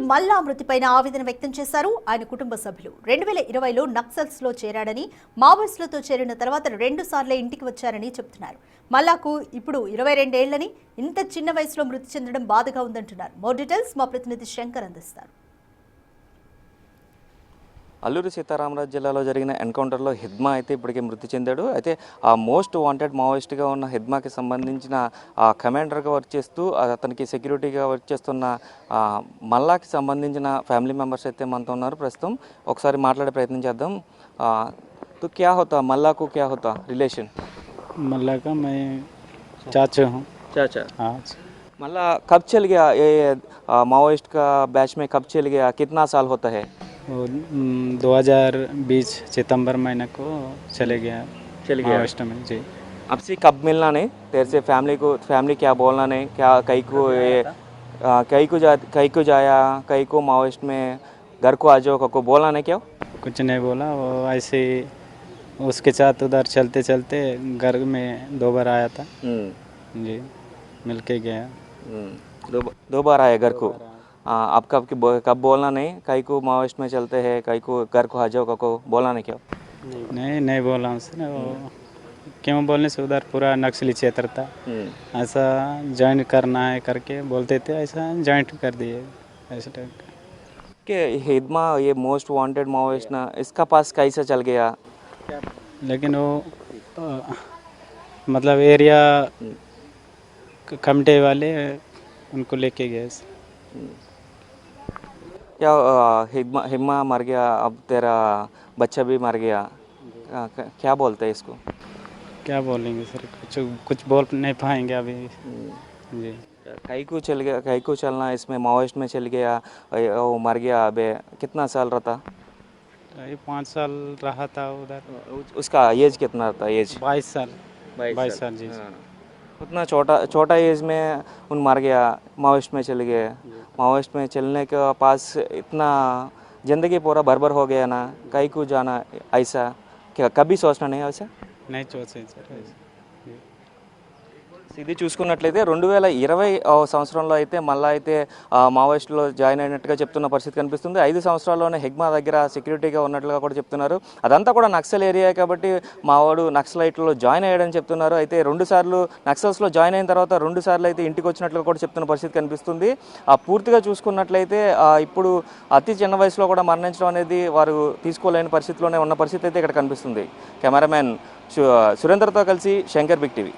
మల్లా మృతిపైన ఆవేదన వ్యక్తం చేశారు ఆయన కుటుంబ సభ్యులు. 2020లో నక్సల్స్ లో చేరాడని, మావోయిస్టులతో చేరిన తర్వాత 2 సార్లే ఇంటికి వచ్చారని చెబుతున్నారు. మల్లాకు ఇప్పుడు 22 ఏళ్లని, ఇంత చిన్న వయసులో మృతి చెందడం బాధగా ఉందంటున్నారు. మోర్ డీటెయిల్స్ మా ప్రతినిధి శంకర్ అందిస్తారు. అల్లూరి సీతారామరాజు జిల్లాలో జరిగిన ఎన్కౌంటర్లో హిద్మా అయితే ఇప్పటికే మృతి చెందాడు. అయితే ఆ మోస్ట్ వాంటెడ్ మావోయిస్ట్గా ఉన్న హిద్మాకి సంబంధించిన కమాండర్గా వర్క్ చేస్తూ అతనికి సెక్యూరిటీగా వర్క్ చేస్తున్న మల్లాకి సంబంధించిన ఫ్యామిలీ మెంబర్స్ అయితే మనతో ఉన్నారు. ప్రస్తుతం ఒకసారి మాట్లాడే ప్రయత్నం చేద్దాం. तो क्या होता मल्ला को, क्या होता रिलेशन? मल्ला का मैं चाचा हूँ। चाचा? हाँ। मल्ला कब चल गया ये माओइस्ट का बैच में? कब चल गया, कितना साल होता है? 2020 सितंबर महीने को चले गया माओइस्ट में जी। अब से कब मिलना नहीं तेरे से? फैमिली क्या बोलना नहीं? क्या कई को जाया, कई को माओइस्ट में घर को आ जाओ को बोला नहीं? क्या कुछ नहीं बोला, वो ऐसे ही उसके साथ उधर चलते चलते घर में 2 बार आया था जी, मिल के गया। 2 बार आया घर को। आप कब बोलना नहीं? कई को माओइस्ट में चलते हैं, कई को घर को आ जाओ को बोला नहीं? क्या नहीं बोला उसने। वो क्यों बोलने से, उधर पूरा नक्सली क्षेत्र था, ऐसा ज्वाइन करना है करके बोलते थे, ऐसा ज्वाइन कर दिए ऐसे टाइप का। कि हिद्मा ये मोस्ट वांटेड माओइस्ट ना, इसका पास कैसे चल गया? लेकिन वो मतलब एरिया कमटे वाले उनको लेके गए। क्या हिद्मा मर गया, अब तेरा बच्चा भी मर गया, क्या बोलते हैं इसको? क्या बोलेंगे सर, कुछ बोल नहीं पाएंगे अभी जी। कई को चल गया, कई को चलना इसमें माओइस्ट में चल गया, वो मर गया। अबे कितना साल रहता? 5 साल रहा था उधर। उसका एज कितना रहता? एज 22 साल। 22 साल जी। उतना छोटा एज में उन मर गया, माओइस्ट में चल गए। माओइस्ट में चलने के पास इतना ज़िंदगी पूरा बर्बाद हो गया ना, कई को जाना ऐसा क्या कभी सोचना नहीं? ऐसा नहीं सोचे सर। ఇది చూసుకున్నట్లయితే 2020 సంవత్సరంలో అయితే మళ్ళీ అయితే మావోయిస్టులో జాయిన్ అయినట్టుగా చెప్తున్న పరిస్థితి కనిపిస్తుంది. 5 సంవత్సరాల్లోనే హిగ్మా దగ్గర సెక్యూరిటీగా ఉన్నట్లుగా కూడా చెప్తున్నారు. అదంతా కూడా నక్సల్ ఏరియా కాబట్టి మావాడు నక్సలైట్లో జాయిన్ అయ్యాడని చెప్తున్నారు. అయితే 2 సార్లు నక్సల్స్లో జాయిన్ అయిన తర్వాత 2 సార్లు అయితే ఇంటికి వచ్చినట్లుగా కూడా చెప్తున్న పరిస్థితి కనిపిస్తుంది. పూర్తిగా చూసుకున్నట్లయితే ఇప్పుడు అతి చిన్న వయసులో కూడా మరణించడం అనేది వారు తీసుకోలేని పరిస్థితిలోనే ఉన్న పరిస్థితి అయితే ఇక్కడ కనిపిస్తుంది. కెమెరామెన్ సురేందర్తో కలిసి శంకర్, బిగ్ టీవీ.